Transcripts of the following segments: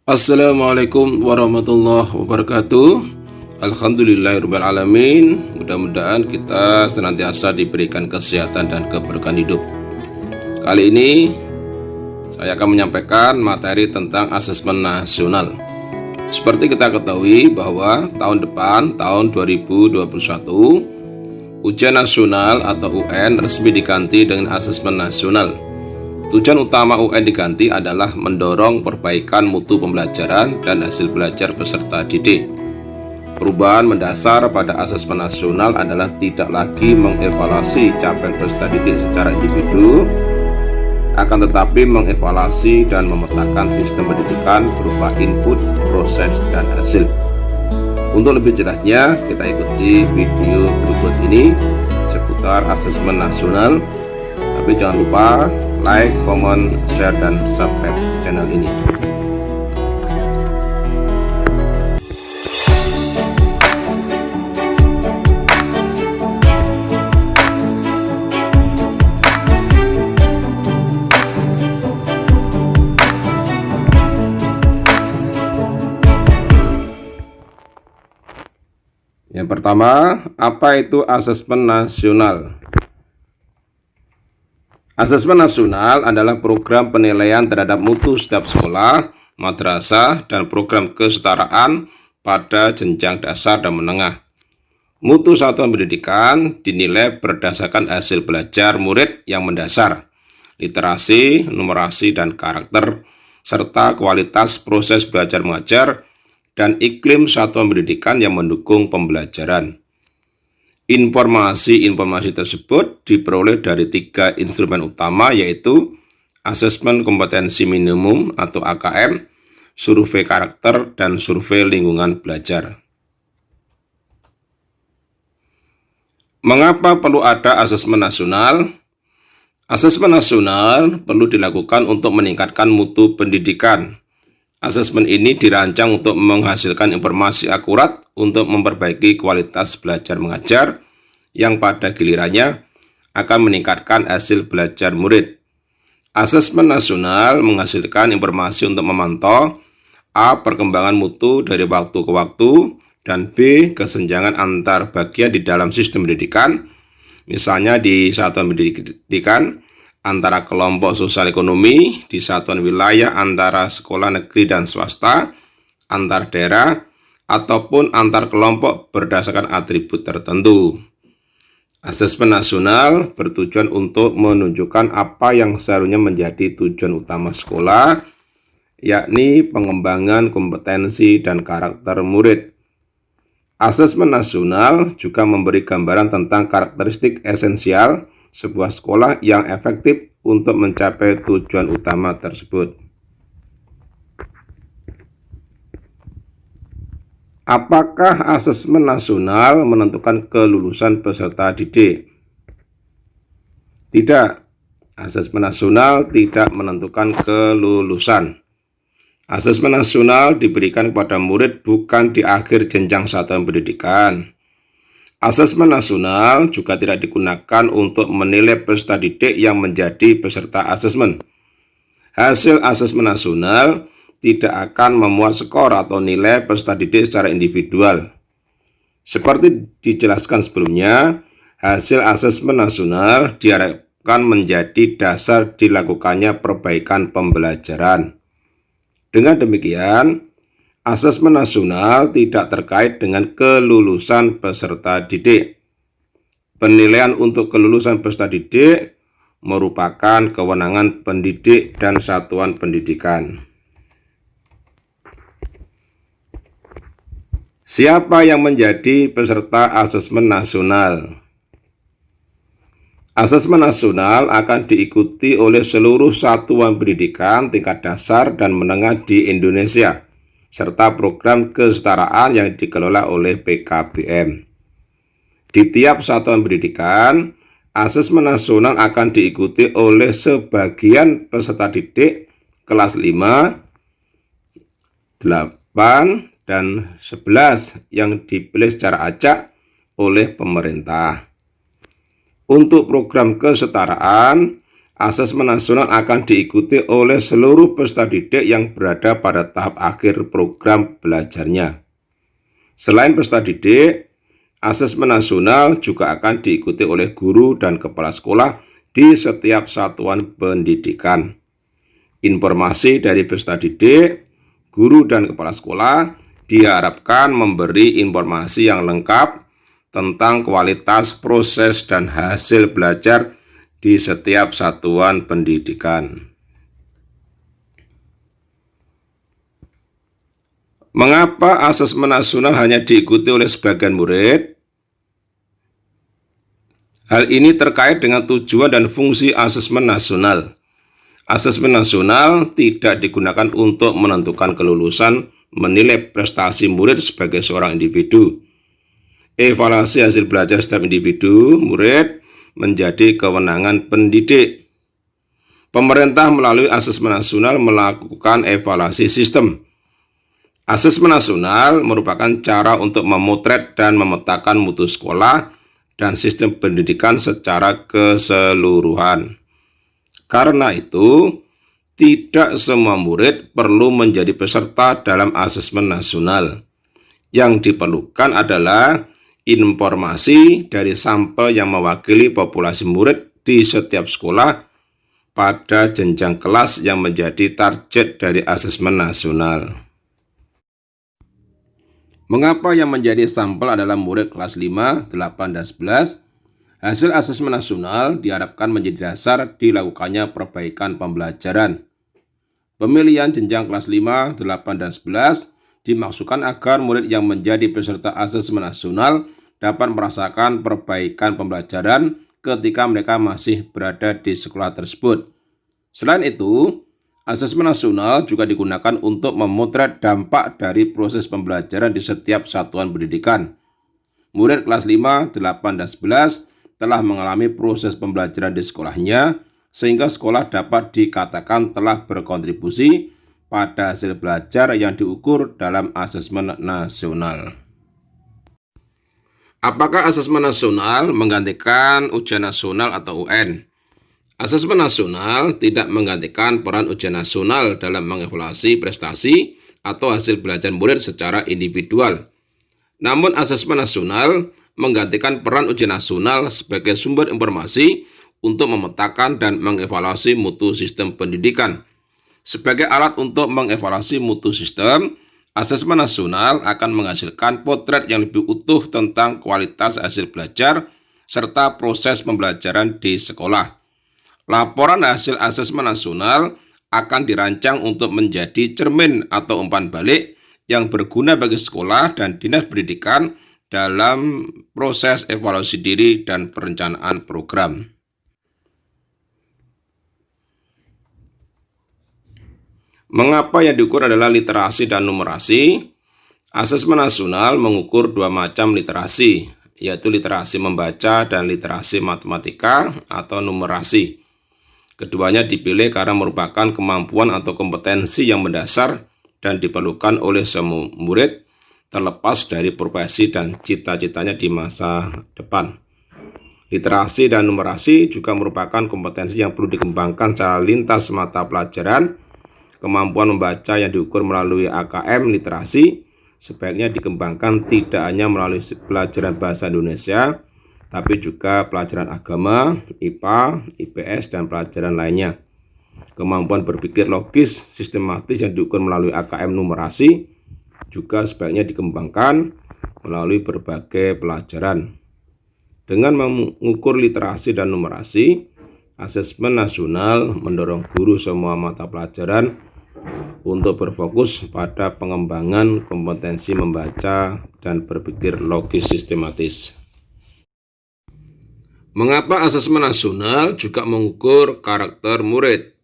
Assalamualaikum warahmatullahi wabarakatuh. Alhamdulillahirrahmanirrahim. Mudah-mudahan kita senantiasa diberikan kesehatan dan keberkahan hidup. Kali ini saya akan menyampaikan materi tentang asesmen nasional. Seperti kita ketahui bahwa tahun depan, tahun 2021, ujian nasional atau UN resmi diganti dengan asesmen nasional. Tujuan utama UN diganti adalah mendorong perbaikan mutu pembelajaran dan hasil belajar peserta didik. Perubahan mendasar pada asesmen nasional adalah tidak lagi mengevaluasi capaian peserta didik secara individu, akan tetapi mengevaluasi dan memetakan sistem pendidikan berupa input, proses, dan hasil. Untuk lebih jelasnya, kita ikuti video berikut ini seputar asesmen nasional. Tapi jangan lupa like, comment, share, dan subscribe channel ini. Yang pertama, apa itu asesmen nasional? Asesmen nasional adalah program penilaian terhadap mutu setiap sekolah, madrasah, dan program kesetaraan pada jenjang dasar dan menengah. Mutu satuan pendidikan dinilai berdasarkan hasil belajar murid yang mendasar, literasi, numerasi, dan karakter, serta kualitas proses belajar mengajar, dan iklim satuan pendidikan yang mendukung pembelajaran. Informasi tersebut diperoleh dari 3 instrumen utama, yaitu asesmen kompetensi minimum atau AKM, survei karakter, dan survei lingkungan belajar. Mengapa perlu ada asesmen nasional? Asesmen nasional perlu dilakukan untuk meningkatkan mutu pendidikan. Asesmen ini dirancang untuk menghasilkan informasi akurat untuk memperbaiki kualitas belajar mengajar yang pada gilirannya akan meningkatkan hasil belajar murid. Asesmen nasional menghasilkan informasi untuk memantau A. Perkembangan mutu dari waktu ke waktu, dan B. Kesenjangan antar bagian di dalam sistem pendidikan, misalnya di satuan pendidikan antara kelompok sosial ekonomi, di satuan wilayah antara sekolah negeri dan swasta, antar daerah, ataupun antar kelompok berdasarkan atribut tertentu. Asesmen nasional bertujuan untuk menunjukkan apa yang seharusnya menjadi tujuan utama sekolah, yakni pengembangan kompetensi dan karakter murid. Asesmen nasional juga memberi gambaran tentang karakteristik esensial sebuah sekolah yang efektif untuk mencapai tujuan utama tersebut. Apakah asesmen nasional menentukan kelulusan peserta didik? Tidak, asesmen nasional tidak menentukan kelulusan. Asesmen nasional diberikan kepada murid bukan di akhir jenjang satuan pendidikan. Asesmen nasional juga tidak digunakan untuk menilai peserta didik yang menjadi peserta asesmen. Hasil asesmen nasional tidak akan memuat skor atau nilai peserta didik secara individual. Seperti dijelaskan sebelumnya, hasil asesmen nasional diharapkan menjadi dasar dilakukannya perbaikan pembelajaran. Dengan demikian, asesmen nasional tidak terkait dengan kelulusan peserta didik. Penilaian untuk kelulusan peserta didik merupakan kewenangan pendidik dan satuan pendidikan. Siapa yang menjadi peserta asesmen nasional? Asesmen nasional akan diikuti oleh seluruh satuan pendidikan tingkat dasar dan menengah di Indonesia, serta program kesetaraan yang dikelola oleh PKBM. Di tiap satuan pendidikan, asesmen nasional akan diikuti oleh sebagian peserta didik kelas 5, 8, dan 11 yang dipilih secara acak oleh pemerintah. Untuk program kesetaraan, Asesmen nasional akan diikuti oleh seluruh peserta didik yang berada pada tahap akhir program belajarnya. Selain peserta didik, asesmen nasional juga akan diikuti oleh guru dan kepala sekolah di setiap satuan pendidikan. Informasi dari peserta didik, guru dan kepala sekolah diharapkan memberi informasi yang lengkap tentang kualitas proses dan hasil belajar di setiap satuan pendidikan. Mengapa asesmen nasional hanya diikuti oleh sebagian murid? Hal ini terkait dengan tujuan dan fungsi asesmen nasional. Asesmen nasional tidak digunakan untuk menentukan kelulusan, menilai prestasi murid sebagai seorang individu. Evaluasi hasil belajar setiap individu murid menjadi kewenangan pendidik. Pemerintah melalui asesmen nasional melakukan evaluasi sistem. Asesmen nasional merupakan cara untuk memotret dan memetakan mutu sekolah dan sistem pendidikan secara keseluruhan. Karena itu, tidak semua murid perlu menjadi peserta dalam asesmen nasional. Yang diperlukan adalah informasi dari sampel yang mewakili populasi murid di setiap sekolah pada jenjang kelas yang menjadi target dari asesmen nasional. Mengapa yang menjadi sampel adalah murid kelas 5, 8, dan 11? Hasil asesmen nasional diharapkan menjadi dasar dilakukannya perbaikan pembelajaran. Pemilihan jenjang kelas 5, 8, dan 11 dimaksudkan agar murid yang menjadi peserta asesmen nasional dapat merasakan perbaikan pembelajaran ketika mereka masih berada di sekolah tersebut. Selain itu, asesmen nasional juga digunakan untuk memotret dampak dari proses pembelajaran di setiap satuan pendidikan. Murid kelas 5, 8, dan 11 telah mengalami proses pembelajaran di sekolahnya, sehingga sekolah dapat dikatakan telah berkontribusi pada hasil belajar yang diukur dalam asesmen nasional. Apakah asesmen nasional menggantikan ujian nasional atau UN? Asesmen nasional tidak menggantikan peran ujian nasional dalam mengevaluasi prestasi atau hasil belajar murid secara individual. Namun asesmen nasional menggantikan peran ujian nasional sebagai sumber informasi untuk memetakan dan mengevaluasi mutu sistem pendidikan. Sebagai alat untuk mengevaluasi mutu sistem, asesmen nasional akan menghasilkan potret yang lebih utuh tentang kualitas hasil belajar serta proses pembelajaran di sekolah. Laporan hasil asesmen nasional akan dirancang untuk menjadi cermin atau umpan balik yang berguna bagi sekolah dan dinas pendidikan dalam proses evaluasi diri dan perencanaan program. Mengapa yang diukur adalah literasi dan numerasi? Asesmen nasional mengukur dua macam literasi, yaitu literasi membaca dan literasi matematika atau numerasi. Keduanya dipilih karena merupakan kemampuan atau kompetensi yang mendasar dan diperlukan oleh semua murid terlepas dari profesi dan cita-citanya di masa depan. Literasi dan numerasi juga merupakan kompetensi yang perlu dikembangkan secara lintas mata pelajaran. Kemampuan membaca yang diukur melalui AKM literasi sebaiknya dikembangkan tidak hanya melalui pelajaran bahasa Indonesia, tapi juga pelajaran agama, IPA, IPS, dan pelajaran lainnya. Kemampuan berpikir logis sistematis yang diukur melalui AKM numerasi juga sebaiknya dikembangkan melalui berbagai pelajaran. Dengan mengukur literasi dan numerasi, asesmen nasional mendorong guru semua mata pelajaran untuk berfokus pada pengembangan kompetensi membaca dan berpikir logis sistematis. Mengapa asesmen nasional juga mengukur karakter murid?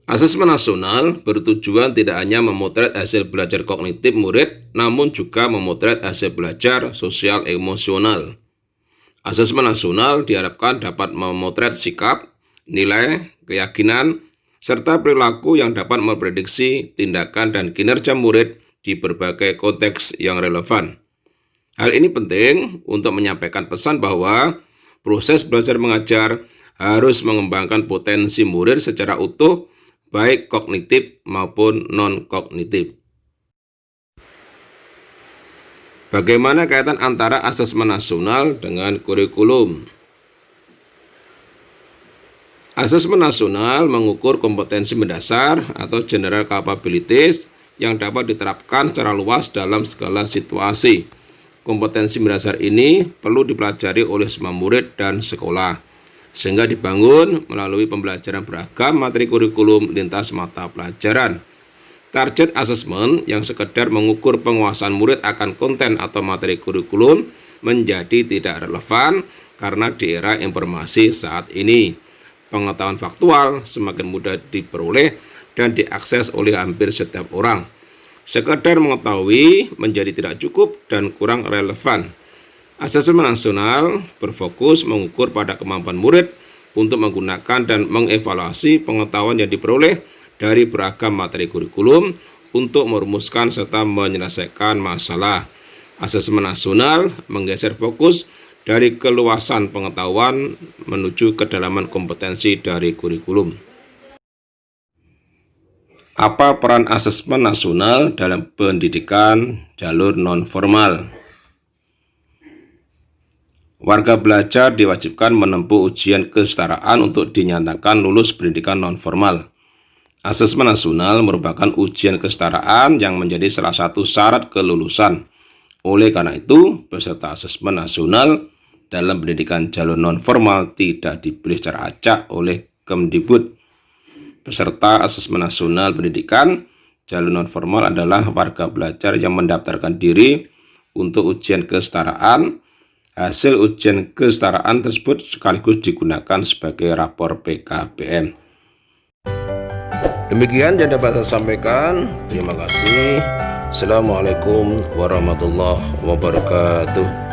Asesmen nasional bertujuan tidak hanya memotret hasil belajar kognitif murid, namun juga memotret hasil belajar sosial emosional. Asesmen nasional diharapkan dapat memotret sikap, nilai, keyakinan, serta perilaku yang dapat memprediksi tindakan dan kinerja murid di berbagai konteks yang relevan. Hal ini penting untuk menyampaikan pesan bahwa proses belajar mengajar harus mengembangkan potensi murid secara utuh, baik kognitif maupun non-kognitif. Bagaimana kaitan antara asesmen nasional dengan kurikulum? Asesmen nasional mengukur kompetensi mendasar atau general capabilities yang dapat diterapkan secara luas dalam segala situasi. Kompetensi mendasar ini perlu dipelajari oleh semua murid dan sekolah, sehingga dibangun melalui pembelajaran beragam materi kurikulum lintas mata pelajaran. Target asesmen yang sekedar mengukur penguasaan murid akan konten atau materi kurikulum menjadi tidak relevan karena di era informasi saat ini, pengetahuan faktual semakin mudah diperoleh dan diakses oleh hampir setiap orang. Sekedar mengetahui menjadi tidak cukup dan kurang relevan. Asesmen nasional berfokus mengukur pada kemampuan murid untuk menggunakan dan mengevaluasi pengetahuan yang diperoleh dari beragam materi kurikulum untuk merumuskan serta menyelesaikan masalah. Asesmen nasional menggeser fokus dari keluasan pengetahuan menuju kedalaman kompetensi dari kurikulum. Apa peran asesmen nasional dalam pendidikan jalur non-formal? Warga belajar diwajibkan menempuh ujian kesetaraan untuk dinyatakan lulus pendidikan non-formal. Asesmen nasional merupakan ujian kesetaraan yang menjadi salah satu syarat kelulusan. Oleh karena itu, peserta asesmen nasional dalam pendidikan jalur non-formal tidak dipilih secara acak oleh Kemdikbud. Peserta asesmen nasional pendidikan jalur non-formal adalah warga belajar yang mendaftarkan diri untuk ujian kesetaraan. Hasil ujian kesetaraan tersebut sekaligus digunakan sebagai rapor PKBM. Demikian yang dapat saya sampaikan. Terima kasih. Assalamualaikum warahmatullahi wabarakatuh.